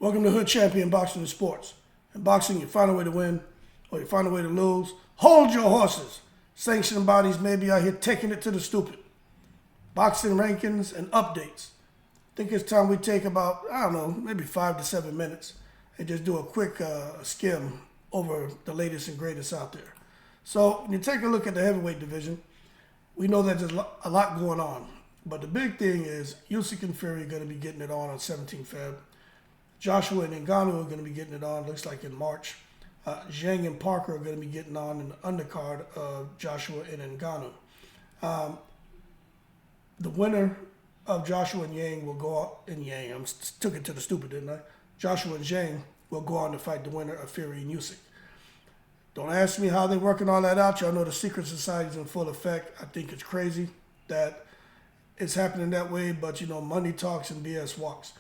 Welcome to Hood Champion Boxing and Sports. In boxing, you find a way to win or you find a way to lose. Hold your horses. Sanctioning bodies may be out here taking it to the stupid. Boxing rankings and updates. I think it's time we take about, maybe 5 to 7 minutes and just do a quick skim over the latest and greatest out there. So when you take a look at the heavyweight division, we know that there's a lot going on. But the big thing is Usyk and Fury are going to be getting it on 17 Feb. Joshua and Ngannou are going to be getting it on, looks like in March. Zhang and Parker are going to be getting on in the undercard of Joshua and Ngannou. The winner of Joshua and Yang will go out, took it to the stupid, didn't I? Joshua and Zhang will go on to fight the winner of Fury and Usyk. Don't ask me how they're working all that out. Y'all know the secret society is in full effect. I think it's crazy that it's happening that way, but money talks and BS walks.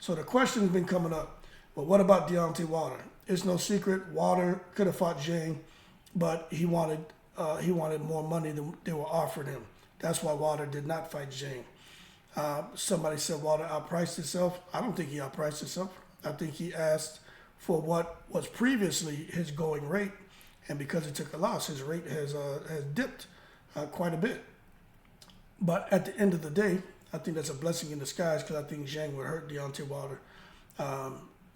So the question's been coming up. Well, what about Deontay Wilder? It's no secret. Wilder could have fought Zhang, but he wanted more money than they were offering him. That's why Wilder did not fight Zhang. Somebody said Wilder outpriced himself. I don't think he outpriced himself. I think he asked for what was previously his going rate, and because he took a loss, his rate has dipped quite a bit. But at the end of the day, I think that's a blessing in disguise because I think Zhang would hurt Deontay Wilder.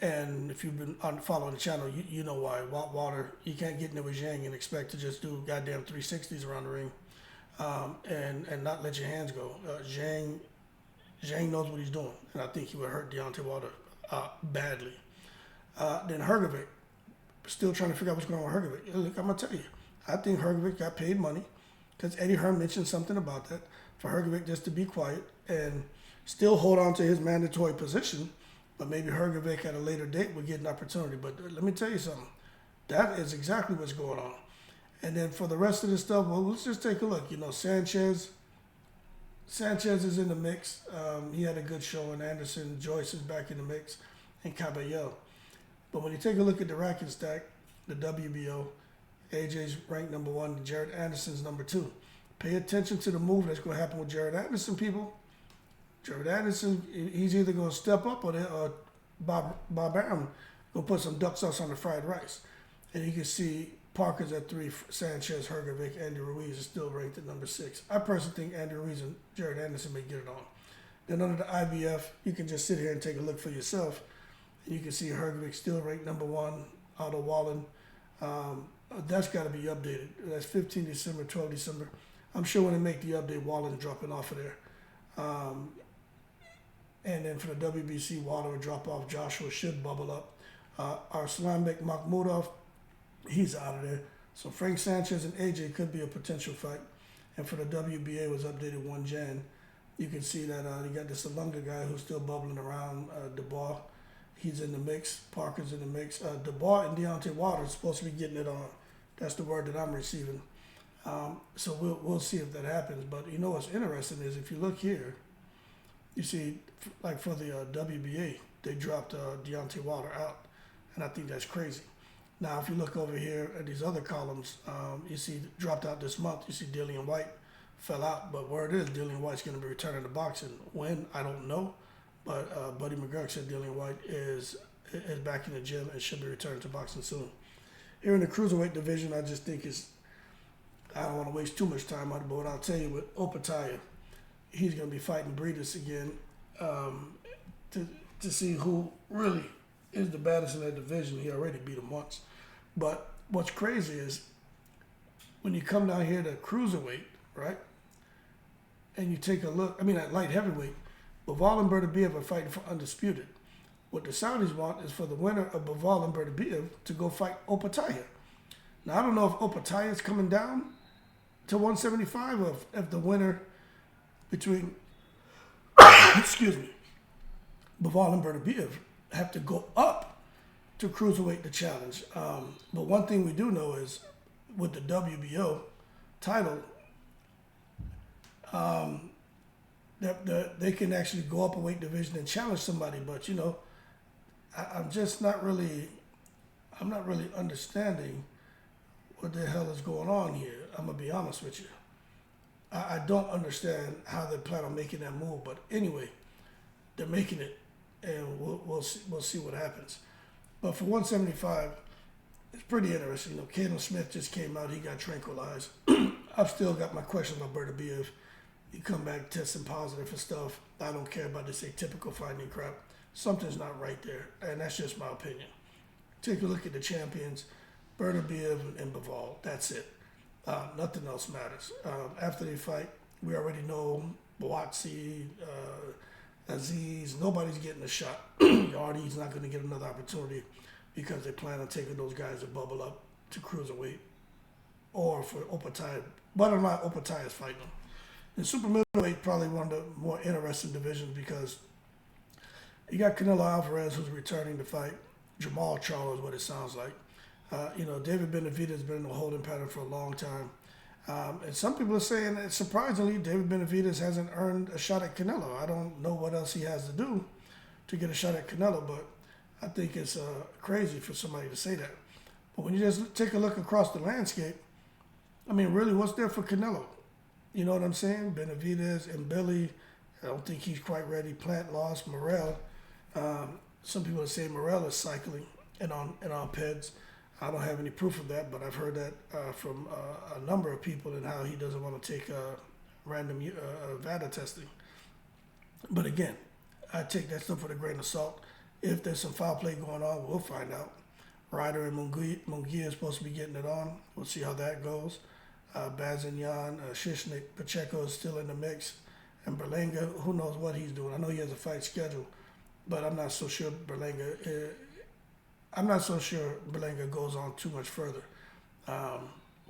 And if you've been following the channel, you know why. Wilder, you can't get in there with Zhang and expect to just do goddamn 360s around the ring and not let your hands go. Zhang knows what he's doing, and I think he would hurt Deontay Wilder badly. Then Hrgovic, still trying to figure out what's going on with Hrgovic. Look, I'm going to tell you, I think Hrgovic got paid money because Eddie Hearn mentioned something about that, for Hrgovic just to be quiet and still hold on to his mandatory position, but maybe Hrgovic at a later date will get an opportunity. But let me tell you something. That is exactly what's going on. And then for the rest of the stuff, well, let's just take a look. Sanchez is in the mix. He had a good show, and Anderson, Joyce is back in the mix, and Caballero. But when you take a look at the ranking stack, the WBO, AJ's ranked number 1, Jared Anderson's number 2. Pay attention to the move that's going to happen with Jared Anderson, people. Jared Anderson, he's either going to step up or Bob Arum going to put some duck sauce on the fried rice. And you can see Parker's at 3, Sanchez, Hrgovic, Andy Ruiz is still ranked at number 6. I personally think Andy Ruiz and Jared Anderson may get it on. Then under the IBF, you can just sit here and take a look for yourself. And you can see Hrgovic still ranked number 1, Otto Wallen. That's got to be updated. That's 15 December, 12 December. I'm sure when they make the update, Wallen's dropping off of there. And then for the WBC, Wilder will drop off. Joshua should bubble up. Arslanbek Makhmudov, he's out of there. So Frank Sanchez and AJ could be a potential fight. And for the WBA, was updated 1 Jan. You can see that you got this Alunga guy who's still bubbling around, Dubois. He's in the mix. Parker's in the mix. Dubois and Deontay Wilder are supposed to be getting it on. That's the word that I'm receiving. So we'll see if that happens. But what's interesting is if you look here, you see, like for the WBA, they dropped Deontay Wilder out. And I think that's crazy. Now, if you look over here at these other columns, you see dropped out this month. You see Dillian White fell out. But word is Dillian White's going to be returning to boxing. When? I don't know. But Buddy McGurk said Dillian White is back in the gym and should be returning to boxing soon. Here in the cruiserweight division, I just think I don't want to waste too much time on it, but what I'll tell you with Opataya, he's going to be fighting Breedis again to see who really is the baddest in that division. He already beat him once. But what's crazy is when you come down here to cruiserweight, right, and you take a look, at light heavyweight, Bivol and Bertobiev are fighting for undisputed. What the Saudis want is for the winner of Bivol and Bertobiev to go fight Opataya. Now, I don't know if Opataya is coming down to 175 or if the winner between, excuse me, Bivol and Bertobiev have to go up to cruiserweight the challenge. But one thing we do know is with the WBO title, that they can actually go up a weight division and challenge somebody. But I'm just not really understanding what the hell is going on here. I'm gonna be honest with you. I don't understand how they plan on making that move. But anyway, they're making it. and we'll see what happens. But for 175, it's pretty interesting. You know, Caleb Smith just came out. He got tranquilized. I've still got my questions about Bernabeev. He come back testing positive and stuff. I don't care about this atypical fighting crap. Something's not right there, and that's just my opinion. Take a look at the champions, Bernabeev and Bivol. That's it. Nothing else matters. After they fight, we already know Boatsi, Aziz, nobody's getting a shot. Yardy's not going to get another opportunity because they plan on taking those guys to bubble up to cruiserweight or for Opatai. Bottom line, Opatai is fighting them. And super middleweight, probably one of the more interesting divisions because you got Canelo Alvarez who's returning to fight. Jamal Charlo is what it sounds like. You know, David Benavidez has been in a holding pattern for a long time. And some people are saying that surprisingly, David Benavidez hasn't earned a shot at Canelo. I don't know what else he has to do to get a shot at Canelo, but I think it's crazy for somebody to say that. But when you just take a look across the landscape, I mean, really, what's there for Canelo? You know what I'm saying? Benavidez and Billy, I don't think he's quite ready. Plant lost. Morrell, some people are saying Morrell is cycling and on PEDs. I don't have any proof of that, but I've heard that from a number of people and how he doesn't want to take random VADA testing. But again, I take that stuff with a grain of salt. If there's some foul play going on, we'll find out. Ryder and Munguia is supposed to be getting it on. We'll see how that goes. Bazignan, Shishnik, Pacheco is still in the mix. And Berlanga, who knows what he's doing. I know he has a fight scheduled, but I'm not so sure Berlanga goes on too much further.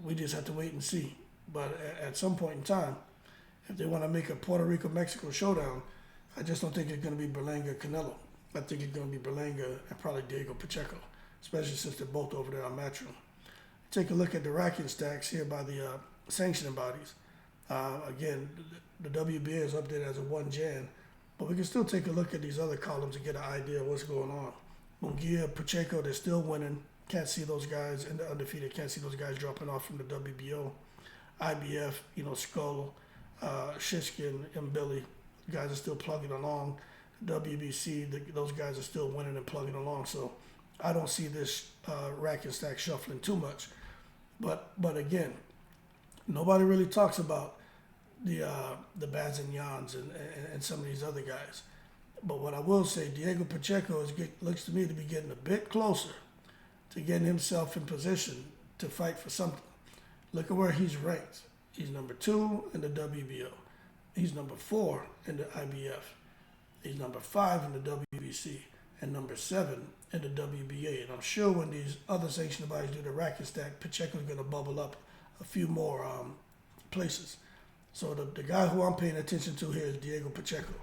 We just have to wait and see. But at some point in time, if they want to make a Puerto Rico-Mexico showdown, I just don't think it's going to be Berlanga-Canelo. I think it's going to be Berlanga and probably Diego Pacheco, especially since they're both over there on Matchroom. Take a look at the ranking stacks here by the sanctioning bodies. Again, the WBA is updated as of 1 Jan, but we can still take a look at these other columns and get an idea of what's going on. Munguia, Pacheco, they're still winning. Can't see those guys in the undefeated. Can't see those guys dropping off from the WBO. IBF, you know, Skull, Shishkin, and Billy. Guys are still plugging along. WBC, those guys are still winning and plugging along. So I don't see this rack and stack shuffling too much. But again, nobody really talks about the Bazignans and some of these other guys. But what I will say, Diego Pacheco looks to me to be getting a bit closer to getting himself in position to fight for something. Look at where he's ranked. He's number 2 in the WBO. He's number 4 in the IBF. He's number 5 in the WBC and number 7 in the WBA. And I'm sure when these other sanctioned bodies do the racket stack, Pacheco's going to bubble up a few more places. So the guy who I'm paying attention to here is Diego Pacheco.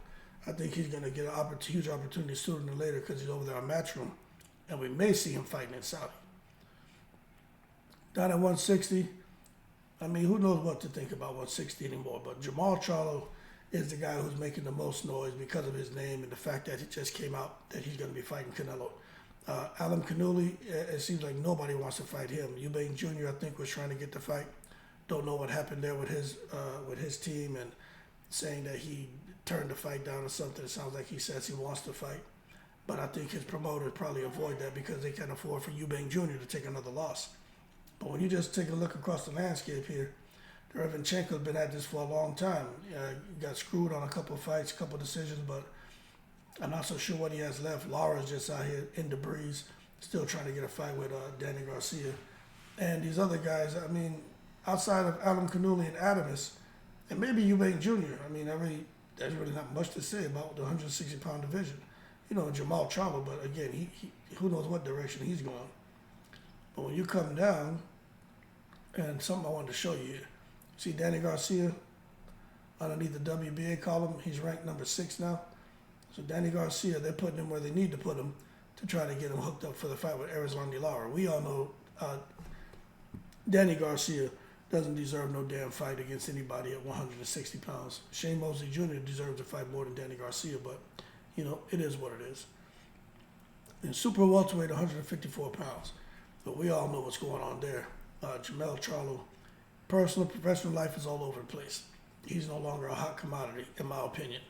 I think he's going to get a huge opportunity sooner than later because he's over there on Matchroom. And we may see him fighting in Saudi. Down at 160, I mean, who knows what to think about 160 anymore. But Jamal Charlo is the guy who's making the most noise because of his name and the fact that it just came out that he's going to be fighting Canelo. Alan Canuli, it seems like nobody wants to fight him. Eubank Jr., I think, was trying to get the fight. Don't know what happened there with his team and saying that he turned the fight down or something. It sounds like he says he wants to fight. But I think his promoters probably avoid that because they can't afford for Eubank Jr. to take another loss. But when you just take a look across the landscape here, Derevyanchenko's been at this for a long time. Got screwed on a couple of fights, a couple of decisions, but I'm not so sure what he has left. Lara's just out here in the breeze, still trying to get a fight with Danny Garcia. And these other guys, I mean, outside of Alan Canuli and Adamus, and maybe Eubank Jr., I mean, there's really not much to say about the 160-pound division. You know, Jamal Charlo, but again, he who knows what direction he's going. But when you come down, and something I wanted to show you here. See Danny Garcia underneath the WBA column, he's ranked number 6 now. So Danny Garcia, they're putting him where they need to put him to try to get him hooked up for the fight with Erislandy Lara. We all know Danny Garcia doesn't deserve no damn fight against anybody at 160 pounds. Shane Mosley Jr. deserves to fight more than Danny Garcia, but, you know, it is what it is. In super welterweight, 154 pounds. But we all know what's going on there. Jamel Charlo, personal, professional life is all over the place. He's no longer a hot commodity, in my opinion.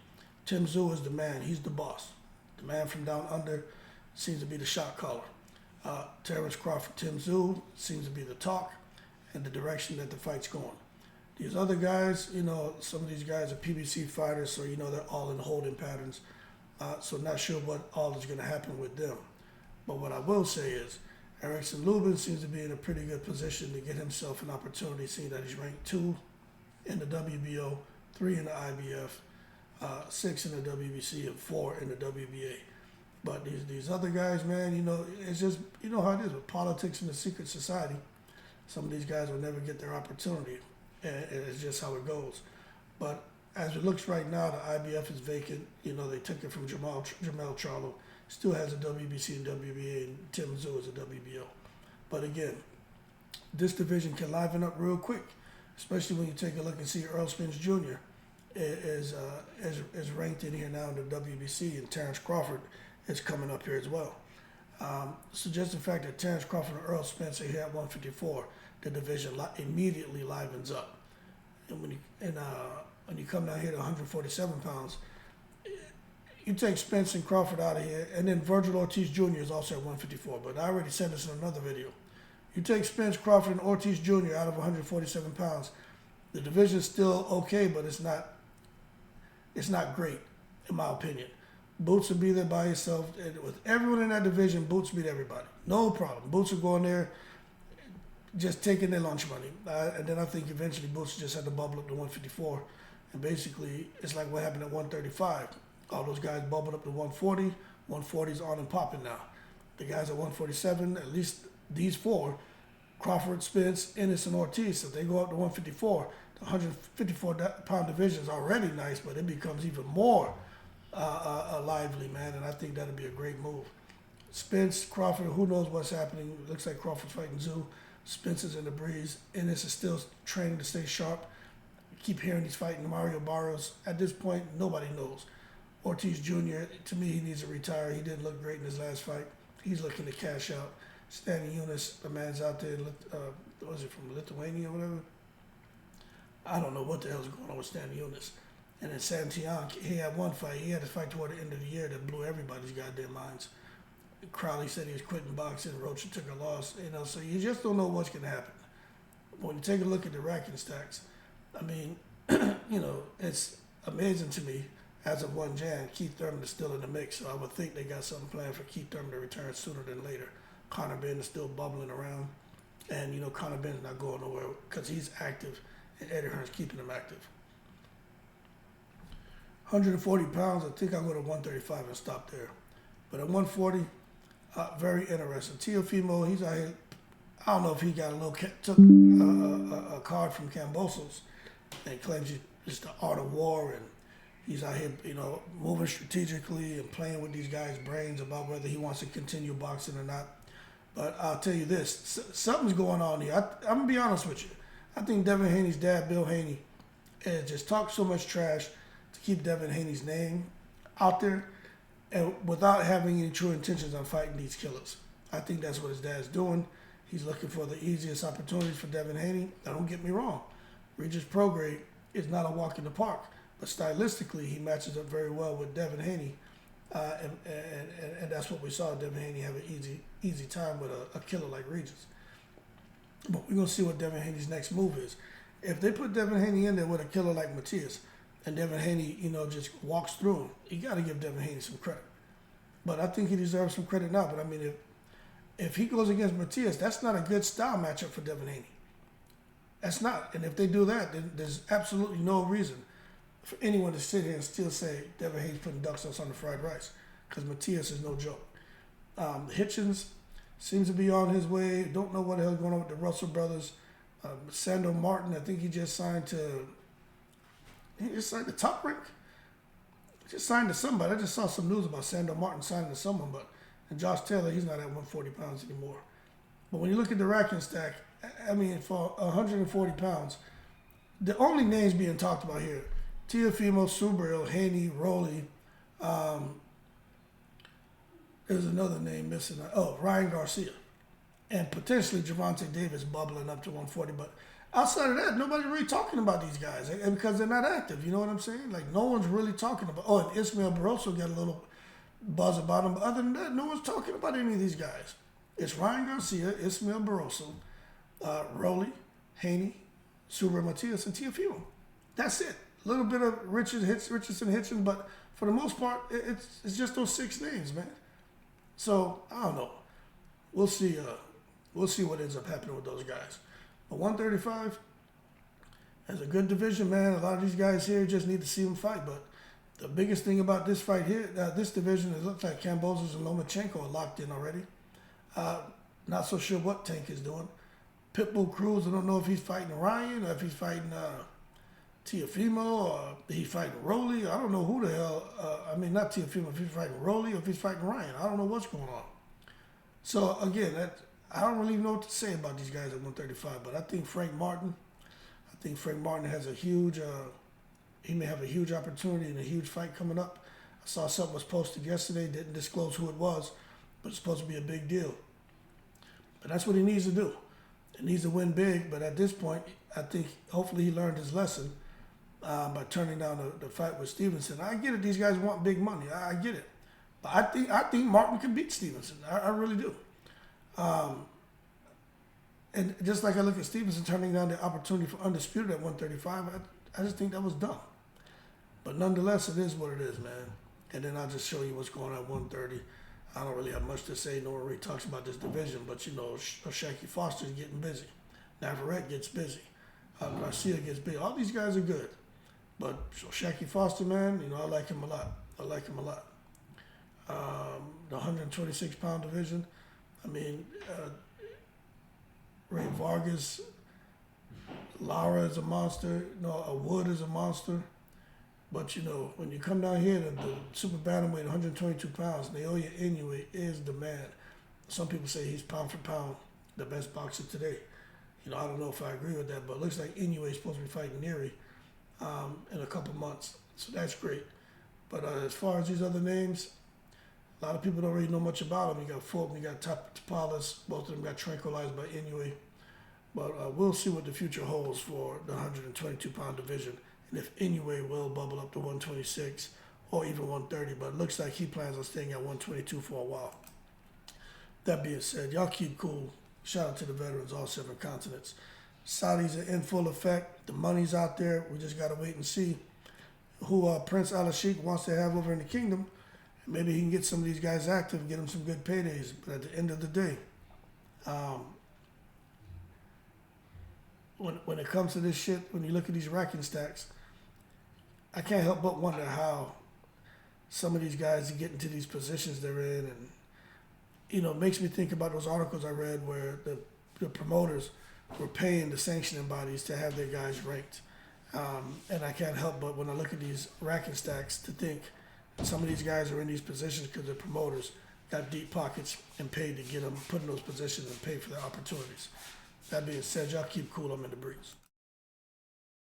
Tim Tszyu is the man. He's the boss. The man from down under seems to be the shot caller. Terrence Crawford, Tim Tszyu seems to be the talk and the direction that the fight's going. These other guys, some of these guys are PBC fighters, so they're all in holding patterns. So not sure what all is going to happen with them. But what I will say is, Erickson Lubin seems to be in a pretty good position to get himself an opportunity, seeing that he's ranked 2 in the WBO, 3 in the IBF, 6 in the WBC, and 4 in the WBA. But these other guys, man, it's just, how it is with politics in the secret society. Some of these guys will never get their opportunity, and it's just how it goes. But as it looks right now, the IBF is vacant. They took it from Jamel Charlo. Still has a WBC and WBA, and Tim Tszyu is a WBO. But again, this division can liven up real quick, especially when you take a look and see Earl Spence Jr. is ranked in here now in the WBC, and Terrence Crawford is coming up here as well. So just the fact that Terrence Crawford and Earl Spence are here at 154, the division immediately livens up. And when you come down here to 147 pounds, you take Spence and Crawford out of here, and then Virgil Ortiz Jr. is also at 154. But I already said this in another video. You take Spence, Crawford, and Ortiz Jr. out of 147 pounds, the division's still okay, but it's not great, in my opinion. Boots will be there by himself. And with everyone in that division, Boots beat everybody. No problem. Boots will go in there just taking their lunch money. And then I think eventually Boots just had to bubble up to 154. And basically, it's like what happened at 135. All those guys bubbled up to 140. 140's on and popping now. The guys at 147, at least these 4, Crawford, Spence, Ennis, and Ortiz, if they go up to 154, the 154-pound division is already nice, but it becomes even more lively, man, and I think that'll be a great move. Spence, Crawford, who knows what's happening. It looks like Crawford's fighting Tszyu. Spence is in the breeze. Ennis is still training to stay sharp. Keep hearing he's fighting Mario Barros. At this point, nobody knows. Ortiz Jr., to me, he needs to retire. He didn't look great in his last fight. He's looking to cash out. Stanley Eunice, the man's out there, was it from Lithuania or whatever? I don't know what the hell's going on with Stanley Eunice. And then Santian, he had one fight. He had a fight toward the end of the year that blew everybody's goddamn minds. Crowley said he was quitting boxing. Rocha took a loss. So you just don't know what's going to happen. When you take a look at the ranking stacks, I mean, it's amazing to me. As of 1 Jan, Keith Thurman is still in the mix, so I would think they got something planned for Keith Thurman to return sooner than later. Conor Benn is still bubbling around, and Conor Benn's not going nowhere because he's active, and Eddie Hearn's keeping him active. 140 pounds, I think I'll go to 135 and stop there. But at 140, very interesting. Teofimo, he's out here. I don't know if he got took a card from Kambosos and claims it's the art of war, and he's out here, moving strategically and playing with these guys' brains about whether he wants to continue boxing or not. But I'll tell you this, something's going on here. I'm going to be honest with you. I think Devin Haney's dad, Bill Haney, has just talked so much trash to keep Devin Haney's name out there and without having any true intentions on fighting these killers. I think that's what his dad's doing. He's looking for the easiest opportunities for Devin Haney. Now, don't get me wrong. Regis Prograde is not a walk in the park. But stylistically, he matches up very well with Devin Haney, and that's what we saw. Devin Haney have an easy time with a killer like Regis. But we're gonna see what Devin Haney's next move is. If they put Devin Haney in there with a killer like Matias, and Devin Haney, just walks through him, you got to give Devin Haney some credit. But I think he deserves some credit now. But I mean, if he goes against Matias, that's not a good style matchup for Devin Haney. That's not. And if they do that, then there's absolutely no reason for anyone to sit here and still say Devin Haney's putting duck sauce on the fried rice, because Matias is no joke. Hitchens seems to be on his way. Don't know what the hell's going on with the Russell brothers. Sandor Martin, I think he just signed to Top Rank. He just signed to somebody. I just saw some news about Sandor Martin signing to someone, and Josh Taylor, he's not at 140 pounds anymore. But when you look at the racking stack, I mean, for 140 pounds, the only names being talked about here, Teofimo, Subriel, Haney, Rowley. There's another name missing. Ryan Garcia. And potentially Gervonta Davis bubbling up to 140. But outside of that, nobody's really talking about these guys because they're not active. You know what I'm saying? Like, no one's really talking about. Oh, and Ismael Barroso got a little buzz about them. But other than that, no one's talking about any of these guys. It's Ryan Garcia, Ismael Barroso, Rolly, Haney, Suber Matias, and Teofimo. That's it. A little bit of Richardson, Hitchens, but for the most part, it's just those 6 names, man. So I don't know. We'll see. We'll see what ends up happening with those guys. But 135 is a good division, man. A lot of these guys here just need to see them fight. But the biggest thing about this fight here, this division, it looks like Kambosos and Lomachenko are locked in already. Not so sure what Tank is doing. Pitbull Cruz, I don't know if he's fighting Ryan or if he's fighting Teofimo or if he's fighting Rolly. I don't know who the hell. Not Teofimo, if he's fighting Rolly or if he's fighting Ryan. I don't know what's going on. So, again, I don't really know what to say about these guys at 135, but I think Frank Martin has a huge, he may have a huge opportunity and a huge fight coming up. I saw something was posted yesterday, didn't disclose who it was, but it's supposed to be a big deal. But that's what he needs to do. He needs to win big, but at this point, I think hopefully he learned his lesson by turning down the fight with Stevenson. I get it, these guys want big money. I get it. But I think Martin can beat Stevenson. I really do. And just like I look at Stevenson turning down the opportunity for Undisputed at 135, I just think that was dumb. But nonetheless, it is what it is, man. And then I'll just show you what's going on at 130. I don't really have much to say. No one really talks about this division, but, you know, Shaky Foster's getting busy. Navarrete gets busy. Garcia gets big. All these guys are good. But Shaky Foster, man, you know, I like him a lot. The 126-pound division, Ray Vargas, Lara is a monster. Wood is a monster. But, you know, when you come down here, the super bantamweight, 122 pounds, Naoya Inoue is the man. Some people say he's pound for pound the best boxer today. You know, I don't know if I agree with that, but it looks like Inoue is supposed to be fighting Neary in a couple months. So that's great. But as far as these other names, a lot of people don't really know much about them. You got Fulton, you got Tapalas, both of them got tranquilized by Inoue. But we'll see what the future holds for the 122-pound division. And if Inoue will bubble up to 126 or even 130, but it looks like he plans on staying at 122 for a while. That being said, y'all keep cool. Shout out to the veterans, all 7 continents. Saudis are in full effect. The money's out there. We just got to wait and see who Prince Al-Sheikh wants to have over in the kingdom. Maybe he can get some of these guys active and get them some good paydays. But at the end of the day, when it comes to this shit, when you look at these racking stacks, I can't help but wonder how some of these guys get into these positions they're in. And, you know, it makes me think about those articles I read where the promoters were paying the sanctioning bodies to have their guys ranked. And I can't help but when I look at these racking stacks to think some of these guys are in these positions because the promoters got deep pockets and paid to get them put in those positions and pay for their opportunities. That being said, y'all keep cool. I'm in the breeze.